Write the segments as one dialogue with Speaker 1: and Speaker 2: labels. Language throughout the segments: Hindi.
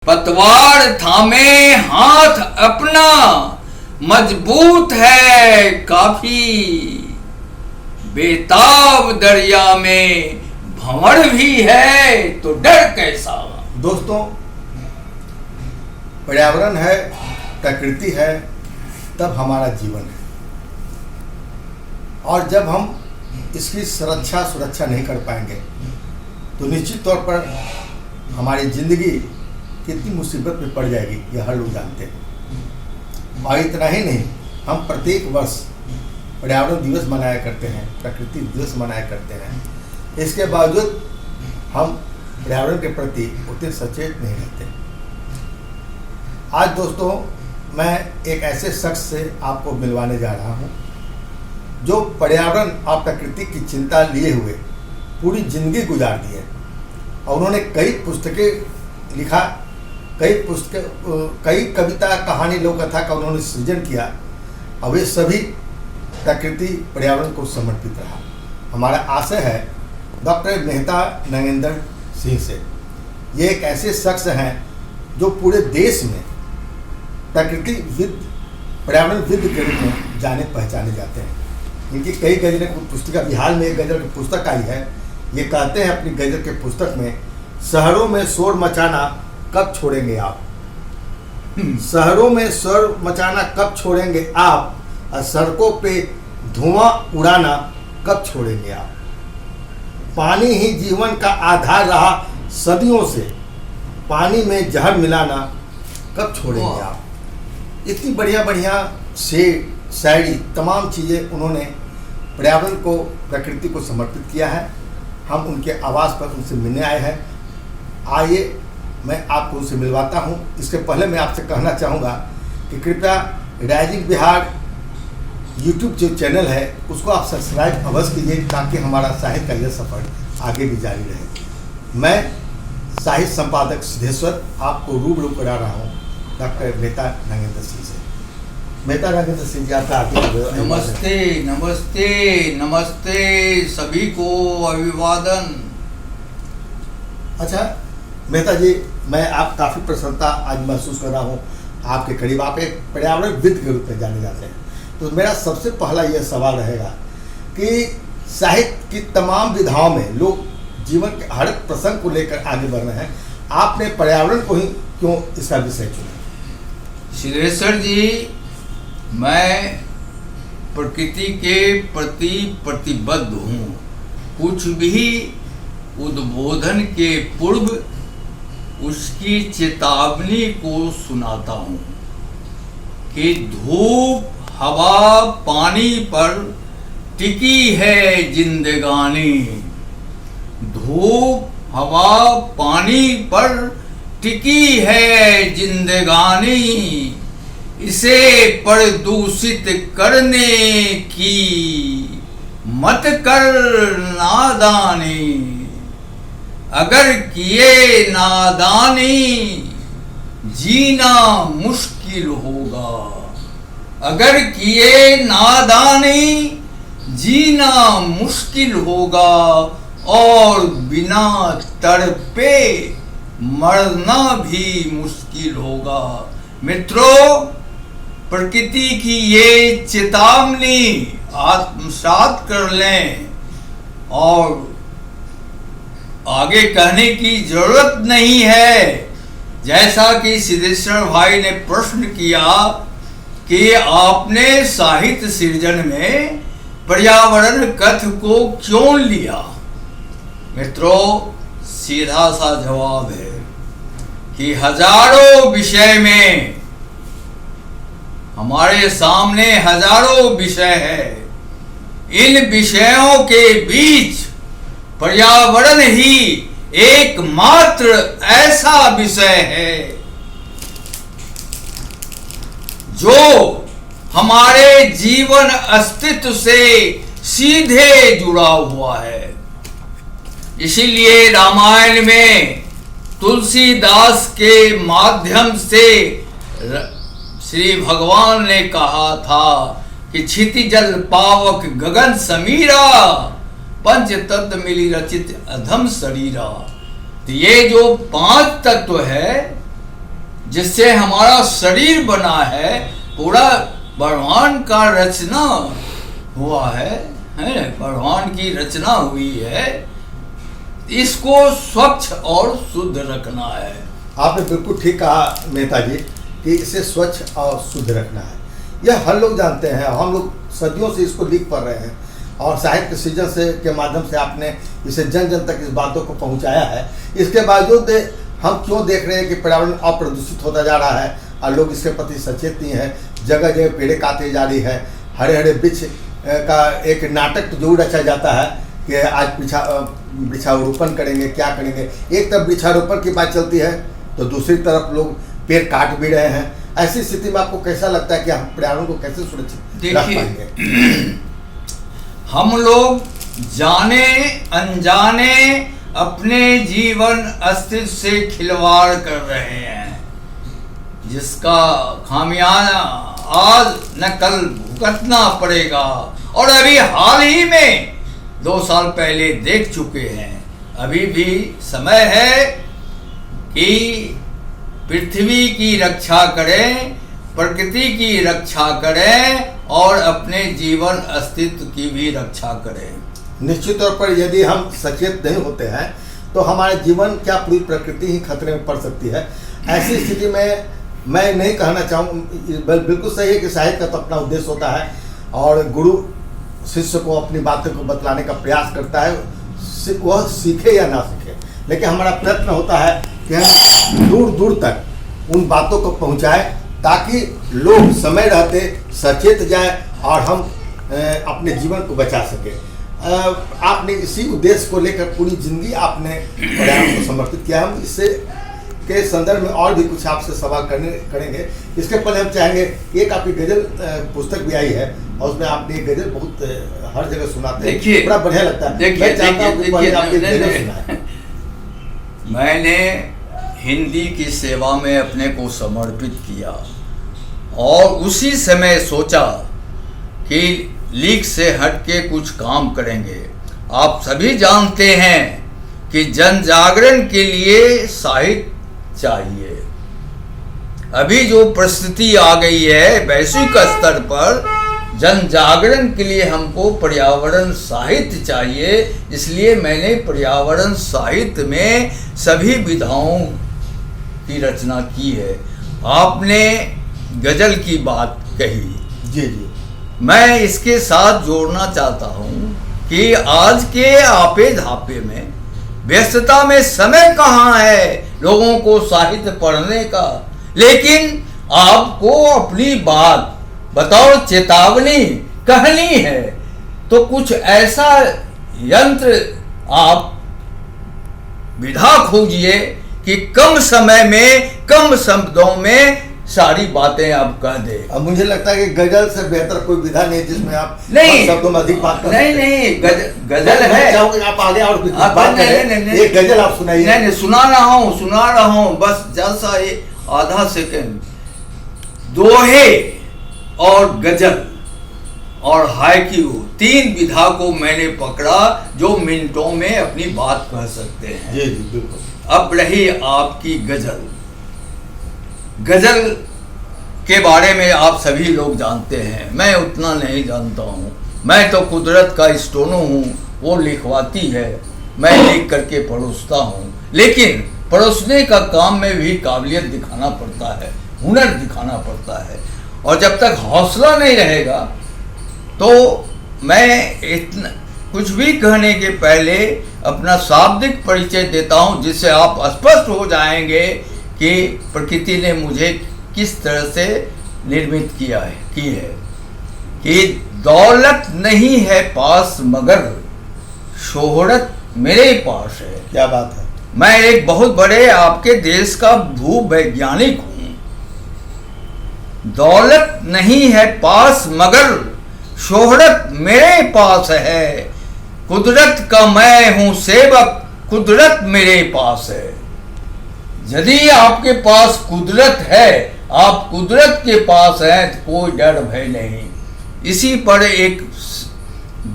Speaker 1: पतवार थामे हाथ अपना मजबूत है काफी, बेताब दरिया में भंवर भी है तो डर कैसा।
Speaker 2: दोस्तों, पर्यावरण है, प्रकृति है, तब हमारा जीवन है। और जब हम इसकी सुरक्षा नहीं कर पाएंगे तो निश्चित तौर पर हमारी जिंदगी कितनी मुसीबत में पड़ जाएगी, यह हर लोग जानते हैं। और इतना ही नहीं, हम प्रत्येक वर्ष पर्यावरण दिवस मनाया करते हैं, प्रकृति दिवस मनाया करते हैं। इसके बावजूद हम पर्यावरण के प्रति उतने सचेत नहीं रहते। आज दोस्तों, मैं एक ऐसे शख्स से आपको मिलवाने जा रहा हूँ जो पर्यावरण और प्रकृति की चिंता लिए हुए पूरी जिंदगी गुजार दी है। और उन्होंने कई पुस्तकें लिखा, कई कविता, कहानी, लोक कथा का उन्होंने सृजन किया और वे सभी प्रकृति पर्यावरण को समर्पित रहा। हमारा आशय है डॉक्टर मेहता नागेंद्र सिंह से। ये एक ऐसे शख्स हैं जो पूरे देश में प्रकृतिविद, पर्यावरणविद के रूप में जाने पहचाने जाते हैं। इनकी कई गजलें, पुस्तिका बिहार में एक गजल की पुस्तक आई है। ये कहते हैं अपनी गजल के पुस्तक में, शहरों में शोर मचाना कब छोड़ेंगे आप, शहरों में शोर मचाना कब छोड़ेंगे आप, और सड़कों पे धुआं उड़ाना कब छोड़ेंगे आप। पानी ही जीवन का आधार रहा सदियों से, पानी में जहर मिलाना कब छोड़ेंगे आप। इतनी बढ़िया बढ़िया शेर, शायरी, तमाम चीज़ें उन्होंने पर्यावरण को, प्रकृति को समर्पित किया है। हम उनके आवास पर उनसे मिलने आए हैं। आइए मैं आपको उनसे मिलवाता हूं। इसके पहले मैं आपसे कहना चाहूँगा कि कृपया राइजिंग बिहार यूट्यूब जो चैनल है उसको आप सब्सक्राइब अवश्य कीजिए, ताकि हमारा साहित्य का यह सफ़र आगे भी जारी रहे। मैं साहित्य संपादक सिद्धेश्वर आपको रूबरू करा रहा हूँ डॉक्टर मेहता नागेंद्र सिंह से। मेहता नागेंद्र सिंह जी, आपका
Speaker 1: नमस्ते नमस्ते नमस्ते, सभी को अभिवादन।
Speaker 2: अच्छा मेहता जी, मैं आप काफ़ी प्रसन्नता आज महसूस कर रहा हूँ आपके करीब। आप एक पर्यावरणविद के रूप में जाने जाते हैं। तो मेरा सबसे पहला यह सवाल रहेगा कि साहित्य की तमाम विधाओं में लोग जीवन के हर प्रसंग को लेकर आगे बढ़ रहे हैं, आपने पर्यावरण को ही क्यों इसका विषय चुना?
Speaker 1: सिद्धेश्वर जी, मैं प्रकृति के प्रति प्रतिबद्ध हूँ। कुछ भी उद्बोधन के पूर्व उसकी चेतावनी को सुनाता हूँ कि धूप, हवा, पानी पर टिकी है जिंदगानी। धूप, हवा, पानी पर टिकी है जिंदगानी, इसे प्रदूषित करने की मत कर नादानी। अगर किए नादानी जीना मुश्किल होगा, अगर किए नादानी जीना मुश्किल होगा, और बिना तड़पे मरना भी मुश्किल होगा। मित्रों, प्रकृति की ये चेतावनी आत्मसात कर लें और आगे कहने की जरूरत नहीं है। जैसा कि सिद्धेश्वर भाई ने प्रश्न किया कि आपने साहित्य सृजन में पर्यावरण कथ को क्यों लिया, मित्रों, सीधा सा जवाब है कि हजारों विषय में, हमारे सामने हजारों विषय है। इन विषयों के बीच पर्यावरण ही एकमात्र ऐसा विषय है जो हमारे जीवन अस्तित्व से सीधे जुड़ा हुआ है। इसीलिए रामायण में तुलसीदास के माध्यम से श्री भगवान ने कहा था कि क्षिति जल पावक गगन समीरा, पंच तत्व मिली रचित अधम शरीरा। तो ये जो 5 तत्व है जिससे हमारा शरीर बना है, पूरा ब्रह्मांड का रचना हुआ है, ब्रह्मांड की रचना हुई है, इसको स्वच्छ और शुद्ध रखना है।
Speaker 2: आपने बिल्कुल ठीक कहा मेहता जी कि इसे स्वच्छ और शुद्ध रखना है। यह हर लोग जानते हैं, हम लोग सदियों से इसको लिख पढ़ रहे हैं और साहित्य सृजन से के माध्यम से आपने इसे जन जन तक इस बातों को पहुंचाया है। इसके बावजूद हम क्यों देख रहे हैं कि पर्यावरण अप्रदूषित होता जा रहा है और लोग इसके प्रति सचेत नहीं है। जगह जगह पेड़े काटे जा रही है, हरे हरे वृक्ष का एक नाटक जरूर रचा जाता है कि आज वृक्षारोपण करेंगे, क्या करेंगे। एक तरफ वृक्षारोपण की बात चलती है तो दूसरी तरफ लोग पेड़ काट भी रहे हैं। ऐसी स्थिति में आपको कैसा लगता है कि हम पर्यावरण को कैसे सुरक्षित रख पाएंगे?
Speaker 1: हम लोग जाने अनजाने अपने जीवन अस्तित्व से खिलवाड़ कर रहे हैं, जिसका खामियाजा आज न कल भुगतना पड़ेगा। और अभी हाल ही में 2 साल पहले देख चुके हैं। अभी भी समय है कि पृथ्वी की रक्षा करें, प्रकृति की रक्षा करें और अपने जीवन अस्तित्व की भी रक्षा करें।
Speaker 2: निश्चित तौर पर यदि हम सचेत नहीं होते हैं तो हमारे जीवन क्या पूरी प्रकृति ही खतरे में पड़ सकती है। ऐसी स्थिति में मैं नहीं कहना चाहूँ, बिल्कुल सही है कि साहित्य का तो अपना उद्देश्य होता है और गुरु शिष्य को अपनी बातों को बतलाने का प्रयास करता है, वह सीखे या ना सीखे। लेकिन हमारा प्रयत्न होता है कि हम दूर दूर तक उन बातों को पहुँचाएं ताकि लोग समय रहते सचेत जाए और हम अपने जीवन को बचा सके। आपने इसी उद्देश्य को लेकर पूरी जिंदगी आपने पर्यावरण को समर्पित किया। हम इससे के संदर्भ में और भी कुछ आपसे सवाल करेंगे। इसके पहले हम चाहेंगे, एक आपकी गजल पुस्तक भी आई है और उसमें आपने एक गजल बहुत हर जगह सुनाते हैं, बड़ा बढ़िया लगता है। मैं चाहता हूं कि पहले आप एक गजल सुनाएं।
Speaker 1: मैंने हिंदी की सेवा में अपने को समर्पित किया और उसी समय सोचा कि लीक से हट के कुछ काम करेंगे। आप सभी जानते हैं कि जन जागरण के लिए साहित्य चाहिए। अभी जो परिस्थिति आ गई है वैश्विक स्तर पर, जन जागरण के लिए हमको पर्यावरण साहित्य चाहिए। इसलिए मैंने पर्यावरण साहित्य में सभी विधाओं की रचना की है। आपने गजल की बात कही,
Speaker 2: जी जी,
Speaker 1: मैं इसके साथ जोड़ना चाहता हूँ कि आज के आपे धापे में व्यस्तता में समय कहाँ है लोगों को साहित्य पढ़ने का। लेकिन आपको अपनी बात बताओ, चेतावनी कहनी है तो कुछ ऐसा यंत्र आप विधा खोजिए कि कम समय में कम शब्दों में सारी बातें आप कह दे।
Speaker 2: अब मुझे लगता है कि गजल से बेहतर कोई विधा नहीं जिसमें आप
Speaker 1: नहीं
Speaker 2: शब्दों में अधिक बात कर
Speaker 1: नहीं गजल है।
Speaker 2: चाहूंगा आप आगे और कुछ
Speaker 1: बात
Speaker 2: करें। एक गजल आप सुनाइए।
Speaker 1: नहीं, सुना रहा हूँ बस जैसा ये आधा सेकंड। दोहे और गजल और हाइक्यू 3 विधा को मैंने पकड़ा जो मिनटों में अपनी बात कह सकते हैं।
Speaker 2: जी जी बिल्कुल।
Speaker 1: अब रही आपकी गजल। गजल के बारे में आप सभी लोग जानते हैं, मैं उतना नहीं जानता हूँ। मैं तो कुदरत का स्टोनो हूँ, वो लिखवाती है, मैं लिख करके परोसता हूँ। लेकिन परोसने का काम में भी काबिलियत दिखाना पड़ता है, हुनर दिखाना पड़ता है। और जब तक हौसला नहीं रहेगा तो मैं इतना कुछ भी कहने के पहले अपना शाब्दिक परिचय देता हूँ, जिससे आप स्पष्ट हो जाएंगे कि प्रकृति ने मुझे किस तरह से निर्मित की है। कि दौलत नहीं है पास मगर शोहरत मेरे पास है।
Speaker 2: क्या बात है।
Speaker 1: मैं एक बहुत बड़े आपके देश का भूवैज्ञानिक हूँ। दौलत नहीं है पास मगर शोहरत मेरे पास है। कुदरत का मैं हूँ सेवक, कुदरत मेरे पास है। यदि आपके पास कुदरत है, आप कुदरत के पास हैं तो कोई डर भय नहीं। इसी पर एक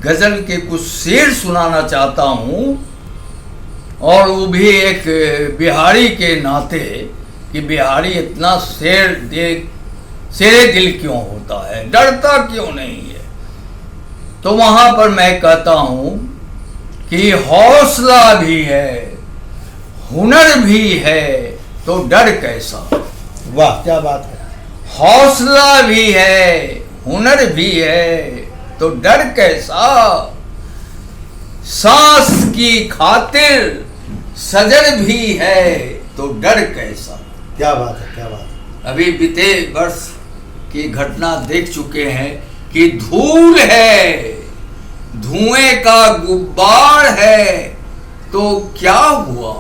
Speaker 1: गजल के कुछ शेर सुनाना चाहता हूँ, और वो भी एक बिहारी के नाते कि बिहारी इतना शेरे दिल क्यों होता है, डरता क्यों नहीं है। तो वहां पर मैं कहता हूं कि हौसला भी है, हुनर भी है, तो डर कैसा।
Speaker 2: वाह, क्या बात है।
Speaker 1: हौसला भी है, हुनर भी है, तो डर कैसा। सांस की खातिर सजन भी है, तो डर कैसा।
Speaker 2: क्या बात है, क्या बात है।
Speaker 1: अभी बीते वर्ष की घटना देख चुके हैं कि धूल है, धुएं का गुब्बार है, तो क्या हुआ।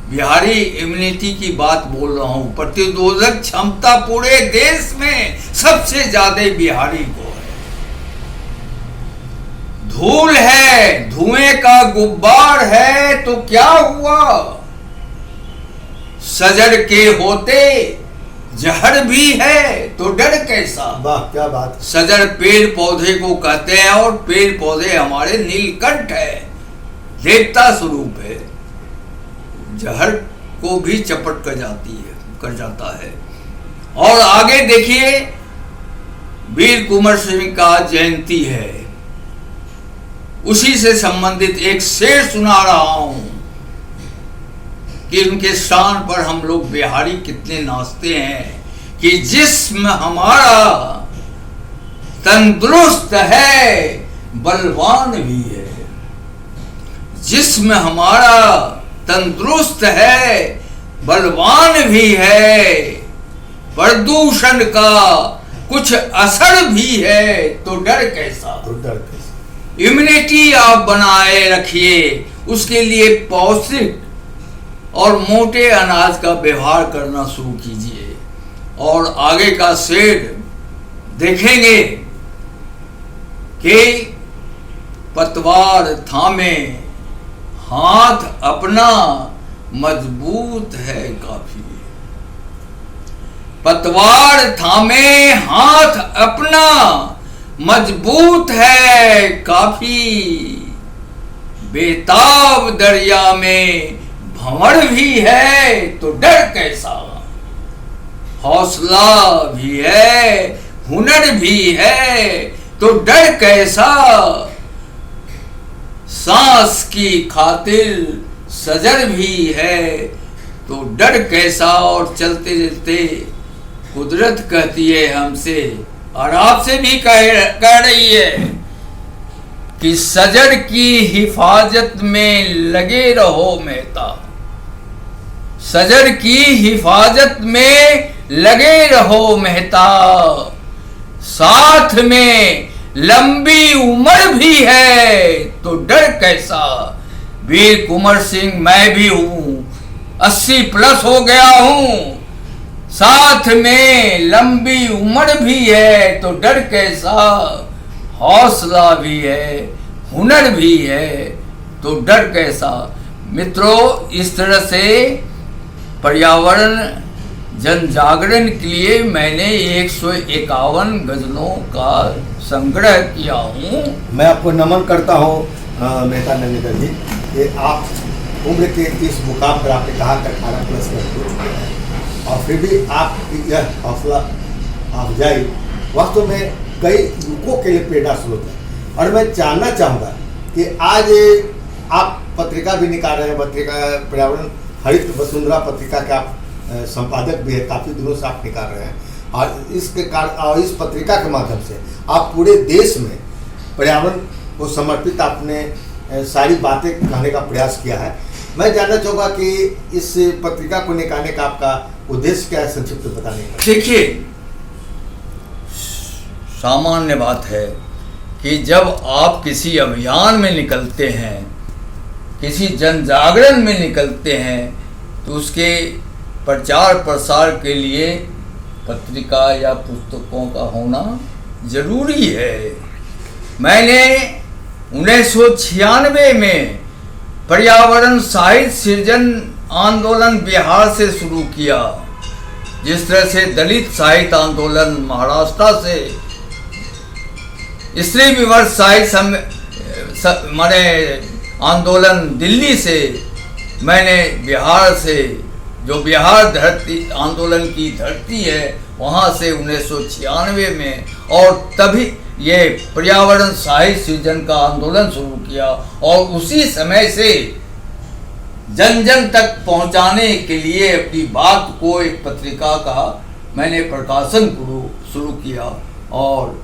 Speaker 1: बिहारी इम्यूनिटी की बात बोल रहा हूं। प्रतिरोधक क्षमता पूरे देश में सबसे ज्यादा बिहारी को है। धूल है, धुएं का गुब्बार है, तो क्या हुआ। सजर के होते जहर भी है, तो डर कैसा।
Speaker 2: वाह, क्या बात है।
Speaker 1: सजर पेड़ पौधे को कहते हैं और पेड़ पौधे हमारे नीलकंठ है, देवता स्वरूप है। जहर को भी चपट कर जाता है। और आगे देखिए, वीर कुंवर सिंह का जयंती है, उसी से संबंधित एक शेर सुना रहा हूं कि उनके शान पर हम लोग बिहारी कितने नाचते हैं कि जिस्म हमारा तंदुरुस्त है, बलवान भी है। जिस्म हमारा तंदुरुस्त है, बलवान भी है, प्रदूषण का कुछ असर भी है, तो डर कैसा। इम्यूनिटी आप बनाए रखिए, उसके लिए पौष्टिक और मोटे अनाज का व्यवहार करना शुरू कीजिए। और आगे का शेर देखेंगे कि पतवार थामे हाथ अपना मजबूत है काफी। पतवार थामे हाथ अपना मजबूत है काफी। बेताब दरिया में भंवर भी है, तो डर कैसा। हौसला भी है, हुनर भी है, तो डर कैसा। सांस की खातिर सजर भी है, तो डर कैसा। और चलते चलते कुदरत कहती है हमसे और आपसे भी कह रही है कि सजर की हिफाजत में लगे रहो मेहता। सजर की हिफाजत में लगे रहो मेहता। साथ में लंबी उम्र भी है, तो डर कैसा। वीर कुंवर सिंह मैं भी हूं, 80 प्लस हो गया हूं। साथ में लंबी उम्र भी है, तो डर कैसा। हौसला भी है, हुनर भी है, तो डर कैसा। मित्रों, इस तरह से पर्यावरण जन जागरण के लिए मैंने 151 गजलों का संग्रह किया हूँ।
Speaker 2: मैं आपको नमन करता हूँ मेहता नंगेंद्र जी कि आप उम्र के इस मुकाम पर आपने कहा कि 18 प्लस कर चुके हैं और फिर भी आपकी यह हौसला अफजाई वास्तव में कई युवकों के लिए प्रेरणा स्रोत है। और मैं जानना चाहूँगा कि आज आप पत्रिका भी निकाल रहे हैं, पत्रिका पर्यावरण हरित वसुंधरा पत्रिका के आप संपादक भी है, काफ़ी दिनों से आप निकाल रहे हैं और इसके कारण और इस पत्रिका के माध्यम से आप पूरे देश में पर्यावरण को समर्पित आपने सारी बातें कहने का प्रयास किया है। मैं जानना चाहूँगा कि इस पत्रिका को निकालने का आपका उद्देश्य क्या है, संक्षिप्त बताने का।
Speaker 1: देखिए, सामान्य बात है कि जब आप किसी अभियान में निकलते हैं, किसी जन जागरण में निकलते हैं, तो उसके प्रचार प्रसार के लिए पत्रिका या पुस्तकों का होना जरूरी है। मैंने 1996 में पर्यावरण साहित्य सृजन आंदोलन बिहार से शुरू किया। जिस तरह से दलित साहित्य आंदोलन महाराष्ट्र से, स्त्री विमर्श साहित्य माने आंदोलन दिल्ली से, मैंने बिहार से जो बिहार धरती आंदोलन की धरती है, वहाँ से 1996 में, और तभी ये पर्यावरण साहित्य सृजन का आंदोलन शुरू किया, और उसी समय से जन जन तक पहुंचाने के लिए अपनी बात को एक पत्रिका का मैंने प्रकाशन शुरू किया, और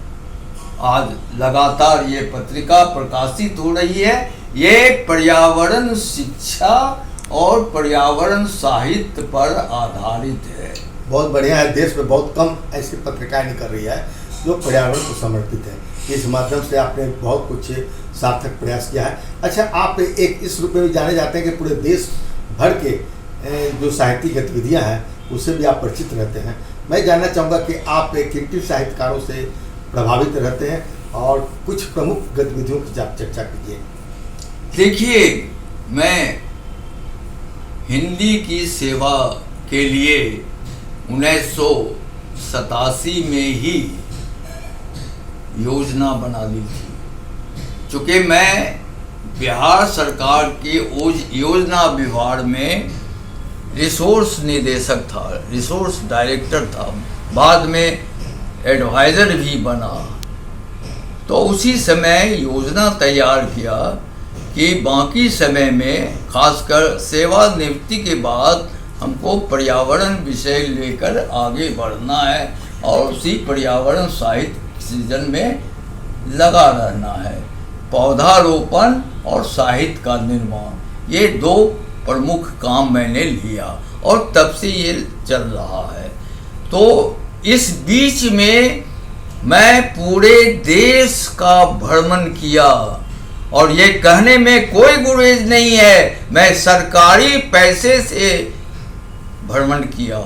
Speaker 1: आज लगातार ये पत्रिका प्रकाशित हो रही है। ये पर्यावरण शिक्षा और पर्यावरण साहित्य पर आधारित है।
Speaker 2: बहुत बढ़िया है। देश में बहुत कम ऐसी पत्रिकाएं निकल रही है जो पर्यावरण को समर्पित है। इस माध्यम से आपने बहुत कुछ सार्थक प्रयास किया है। अच्छा, आप एक इस रूप में जाने जाते हैं कि पूरे देश भर के जो साहित्यिक गतिविधियां हैं उससे भी आप परिचित रहते हैं। मैं जानना चाहूँगा कि आप किन साहित्यकारों से प्रभावित रहते हैं और कुछ प्रमुख गतिविधियों की आप चर्चा कीजिए।
Speaker 1: देखिए, मैं हिंदी की सेवा के लिए 1987 में ही योजना बना ली थी। चूँकि मैं बिहार सरकार के योजना विभाग में रिसोर्स निदेशक था, रिसोर्स डायरेक्टर था, बाद में एडवाइज़र भी बना, तो उसी समय योजना तैयार किया कि बाकी समय में, खासकर सेवानिवृत्ति के बाद, हमको पर्यावरण विषय लेकर आगे बढ़ना है और उसी पर्यावरण साहित्य सृजन में लगा रहना है। पौधारोपण और साहित्य का निर्माण, ये दो प्रमुख काम मैंने लिया और तब से ये चल रहा है। तो इस बीच में मैं पूरे देश का भ्रमण किया, और ये कहने में कोई गुरेज नहीं है, मैं सरकारी पैसे से भ्रमण किया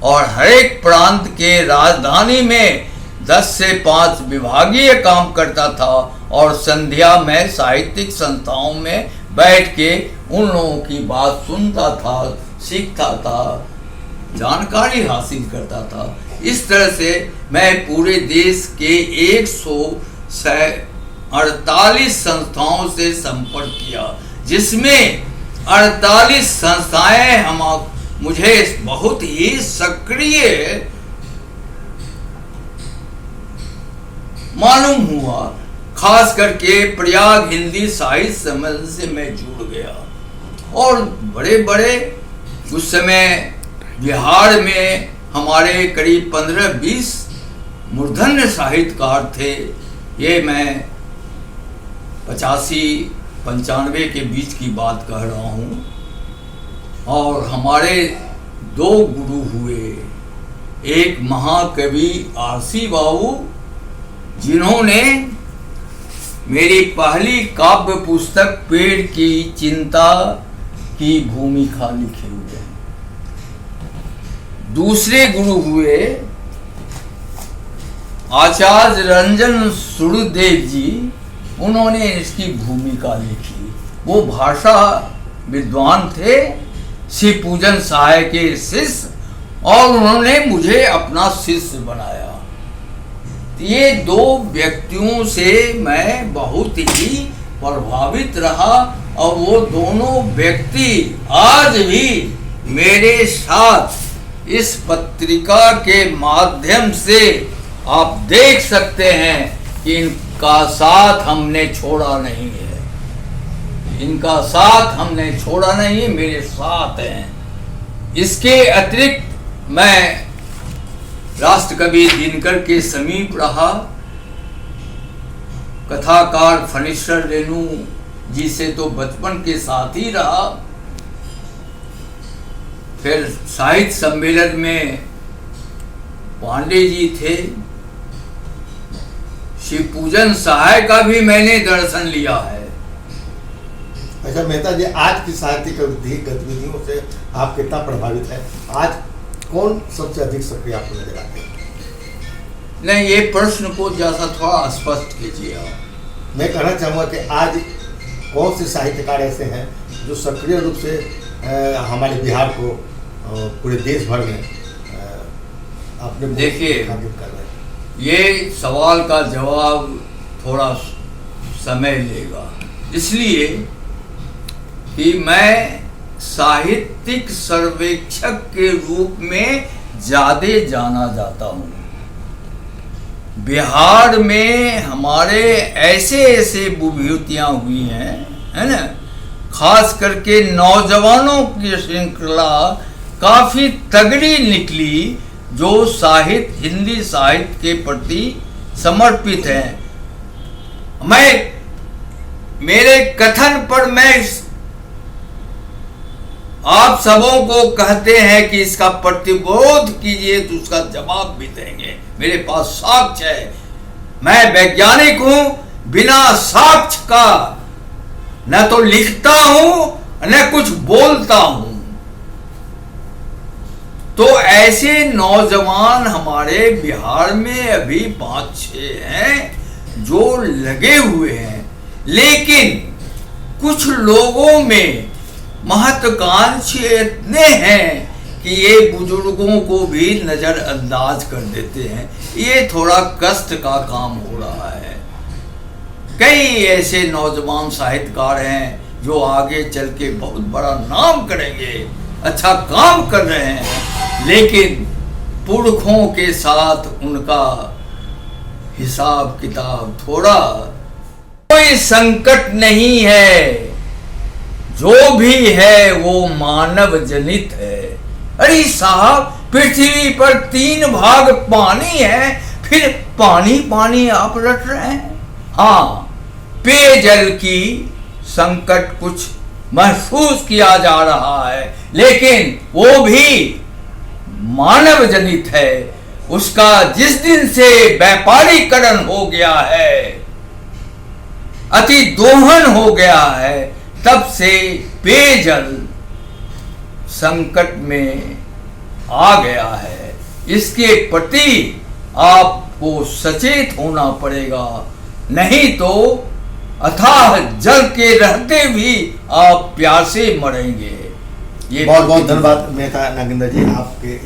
Speaker 1: और हर एक प्रांत के राजधानी में 10 से 5 विभागीय काम करता था, और संध्या में साहित्यिक संस्थाओं में बैठ के उन लोगों की बात सुनता था, सीखता था, जानकारी हासिल करता था। इस तरह से मैं पूरे देश के 148 संस्थाओं से संपर्क किया, जिसमें 48 संस्थाएं मुझे बहुत ही सक्रिय मालूम हुआ। खास करके प्रयाग हिंदी साहित्य सम्मेलन से मैं जुड़ गया, और बड़े बड़े उस समय बिहार में हमारे करीब 15-20 मूर्धन्य साहित्यकार थे। ये मैं 85-95 के बीच की बात कह रहा हूँ। और हमारे 2 गुरु हुए, एक महाकवि आरसी बाबू, जिन्होंने मेरी पहली काव्य पुस्तक पेड़ की चिंता की भूमिका लिखे हुए हैं। दूसरे गुरु हुए आचार्य रंजन सूर्यदेव जी, उन्होंने इसकी भूमिका लिखी। वो भाषा विद्वान थे, शिव पूजन सहाय के शिष्य, और उन्होंने मुझे अपना शिष्य बनाया। ये 2 व्यक्तियों से मैं बहुत ही प्रभावित रहा, और वो दोनों व्यक्ति आज भी मेरे साथ इस पत्रिका के माध्यम से आप देख सकते हैं कि इनका साथ हमने छोड़ा नहीं है, इनका साथ हमने छोड़ा नहीं, मेरे साथ हैं। इसके अतिरिक्त मैं राष्ट्रकवि दिनकर के समीप रहा, कथाकार फणीश्वर रेणु जी से तो बचपन के साथ ही रहा। फिर साहित्य सम्मेलन में पांडे जी थे। शिव पूजन सहाय का भी मैंने दर्शन लिया है।
Speaker 2: अच्छा मेहता जी, आज की साहित्यिक गतिविधियों से आप कितना प्रभावित हैं? आज कौन सबसे अधिक सक्रिय आपको नजर आते हैं?
Speaker 1: नहीं, ये प्रश्न को जैसा थोड़ा स्पष्ट कीजिए आप।
Speaker 2: मैं कहना चाहूँगा कि आज कौन से साहित्यकार ऐसे हैं जो सक्रिय रूप से हमारे बिहार को पूरे देश भर में अपने
Speaker 1: देखिए,
Speaker 2: कर रहे हैं?
Speaker 1: ये सवाल का जवाब थोड़ा समय लेगा, इसलिए कि मैं साहित्यिक सर्वेक्षक के रूप में ज्यादा जाना जाता हूँ। बिहार में हमारे ऐसे ऐसे विभूतियां हुई हैं, है ना, खास करके नौजवानों की श्रृंखला काफी तगड़ी निकली, जो हिंदी साहित्य के प्रति समर्पित हैं। मेरे कथन पर मैं आप सबों को कहते हैं कि इसका प्रतिरोध कीजिए तो उसका जवाब भी देंगे। मेरे पास साक्ष्य है, मैं वैज्ञानिक हूं, बिना साक्ष्य का न तो लिखता हूं न कुछ बोलता हूं। तो ऐसे नौजवान हमारे बिहार में अभी 5-6 हैं जो लगे हुए हैं, लेकिन कुछ लोगों में महत्वाकांक्षी इतने हैं कि ये बुजुर्गों को भी नजरअंदाज कर देते हैं। ये थोड़ा कष्ट का काम हो रहा है। कई ऐसे नौजवान साहित्यकार हैं जो आगे चल के बहुत बड़ा नाम करेंगे, अच्छा काम कर रहे हैं, लेकिन पुरखों के साथ उनका हिसाब किताब थोड़ा। कोई संकट नहीं है, जो भी है वो मानव जनित है। अरे साहब, पृथ्वी पर 3 भाग पानी है, फिर पानी पानी आप रट रहे हैं। हाँ, पेयजल की संकट कुछ महसूस किया जा रहा है, लेकिन वो भी मानव जनित है। उसका जिस दिन से व्यापारीकरण हो गया है, अति दोहन हो गया है, तब से पेयजल संकट में आ गया है। इसके प्रति आपको सचेत होना पड़ेगा, नहीं तो अथाह जल के रहते भी आप प्यासे मरेंगे। ये
Speaker 2: बहुत बहुत धन्यवाद मेहता नागेंद्र जी, आपके